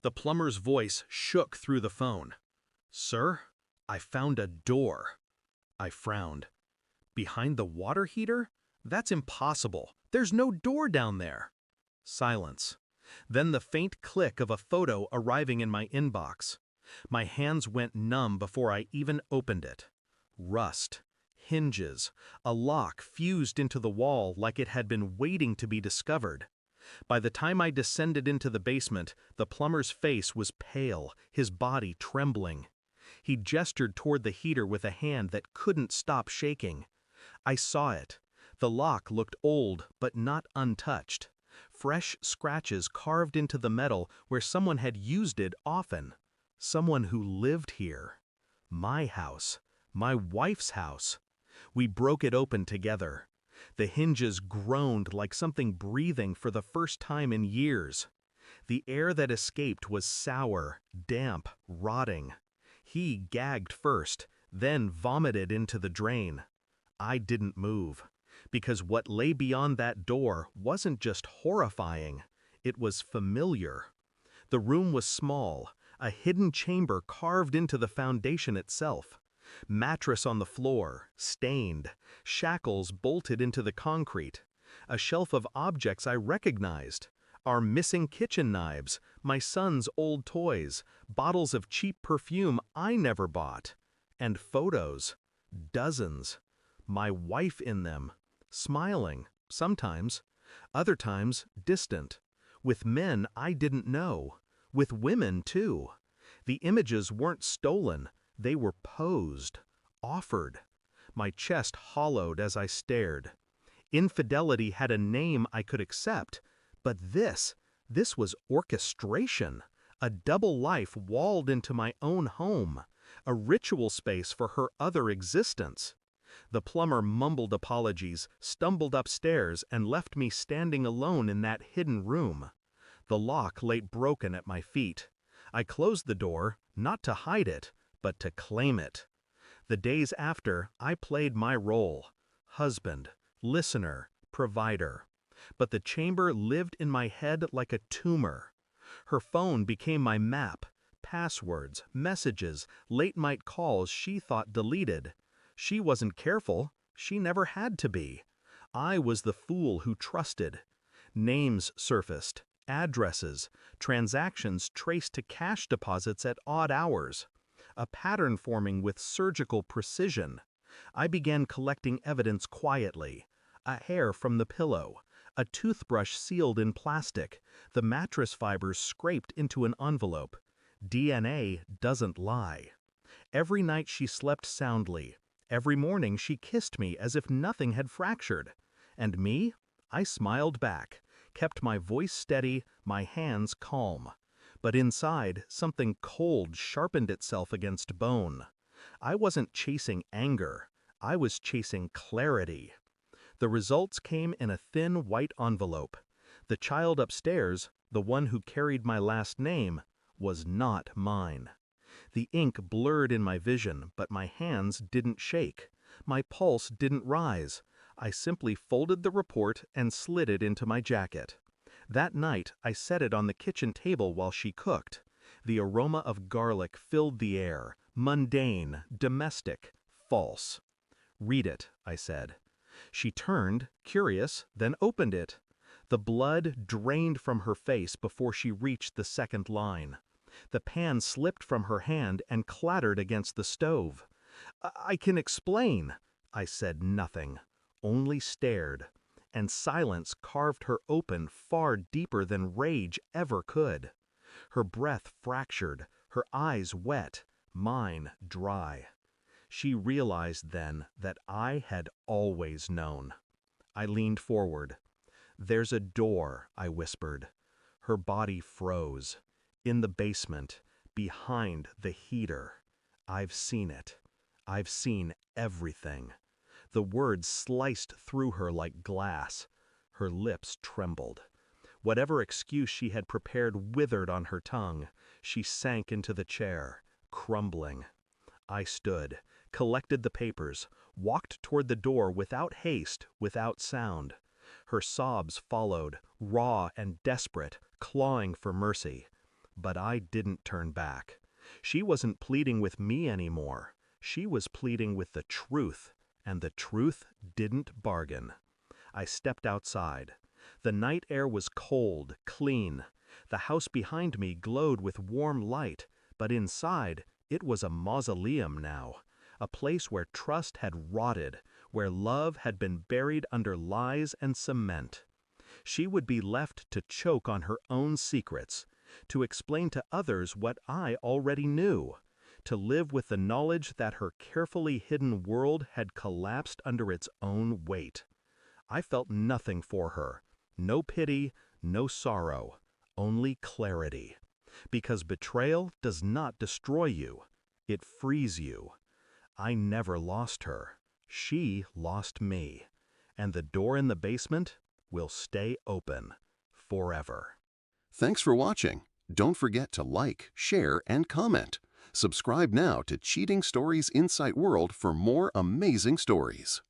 The plumber's voice shook through the phone. "Sir, I found a door." I frowned. "Behind the water heater? That's impossible. There's no door down there." Silence. Then the faint click of a photo arriving in my inbox. My hands went numb before I even opened it. Rust, hinges, a lock fused into the wall like it had been waiting to be discovered. By the time I descended into the basement, the plumber's face was pale, his body trembling. He gestured toward the heater with a hand that couldn't stop shaking. I saw it. The lock looked old, but not untouched. Fresh scratches carved into the metal where someone had used it often. Someone who lived here. My house. My wife's house. We broke it open together. The hinges groaned like something breathing for the first time in years. The air that escaped was sour, damp, rotting. He gagged first, then vomited into the drain. I didn't move, because what lay beyond that door wasn't just horrifying, it was familiar. The room was small, a hidden chamber carved into the foundation itself. Mattress on the floor, stained, shackles bolted into the concrete, a shelf of objects I recognized, our missing kitchen knives, my son's old toys, bottles of cheap perfume I never bought, and photos, dozens, my wife in them, smiling, sometimes, other times distant, with men I didn't know, with women too. The images weren't stolen. They were posed, offered. My chest hollowed as I stared. Infidelity had a name I could accept, but this was orchestration, a double life walled into my own home, a ritual space for her other existence. The plumber mumbled apologies, stumbled upstairs, and left me standing alone in that hidden room. The lock lay broken at my feet. I closed the door, not to hide it, but to claim it. The days after, I played my role: husband, listener, provider. But the chamber lived in my head like a tumor. Her phone became my map, passwords, messages, late-night calls she thought deleted. She wasn't careful. She never had to be. I was the fool who trusted. Names surfaced, addresses, transactions traced to cash deposits at odd hours. A pattern forming with surgical precision. I began collecting evidence quietly. A hair from the pillow, a toothbrush sealed in plastic, the mattress fibers scraped into an envelope. DNA doesn't lie. Every night she slept soundly. Every morning she kissed me as if nothing had fractured. And me? I smiled back, kept my voice steady, my hands calm. But inside, something cold sharpened itself against bone. I wasn't chasing anger. I was chasing clarity. The results came in a thin white envelope. The child upstairs, the one who carried my last name, was not mine. The ink blurred in my vision, but my hands didn't shake. My pulse didn't rise. I simply folded the report and slid it into my jacket. That night, I set it on the kitchen table while she cooked. The aroma of garlic filled the air, mundane, domestic, false. "Read it," I said. She turned, curious, then opened it. The blood drained from her face before she reached the second line. The pan slipped from her hand and clattered against the stove. I can explain." I said nothing, only stared, and silence carved her open far deeper than rage ever could. Her breath fractured, her eyes wet, mine dry. She realized then that I had always known. I leaned forward. "There's a door," I whispered. Her body froze. "In the basement, behind the heater. I've seen it. I've seen everything." The words sliced through her like glass. Her lips trembled. Whatever excuse she had prepared withered on her tongue. She sank into the chair, crumbling. I stood, collected the papers, walked toward the door without haste, without sound. Her sobs followed, raw and desperate, clawing for mercy. But I didn't turn back. She wasn't pleading with me anymore. She was pleading with the truth, and the truth didn't bargain. I stepped outside. The night air was cold, clean. The house behind me glowed with warm light, but inside, it was a mausoleum now, a place where trust had rotted, where love had been buried under lies and cement. She would be left to choke on her own secrets, to explain to others what I already knew, to live with the knowledge that her carefully hidden world had collapsed under its own weight. I felt nothing for her, no pity, no sorrow, only clarity. Because betrayal does not destroy you, it frees you. I never lost her. She lost me. And the door in the basement will stay open forever. Thanks for watching. Don't forget to like, share, and comment. Subscribe now to Cheating Stories Insight World for more amazing stories.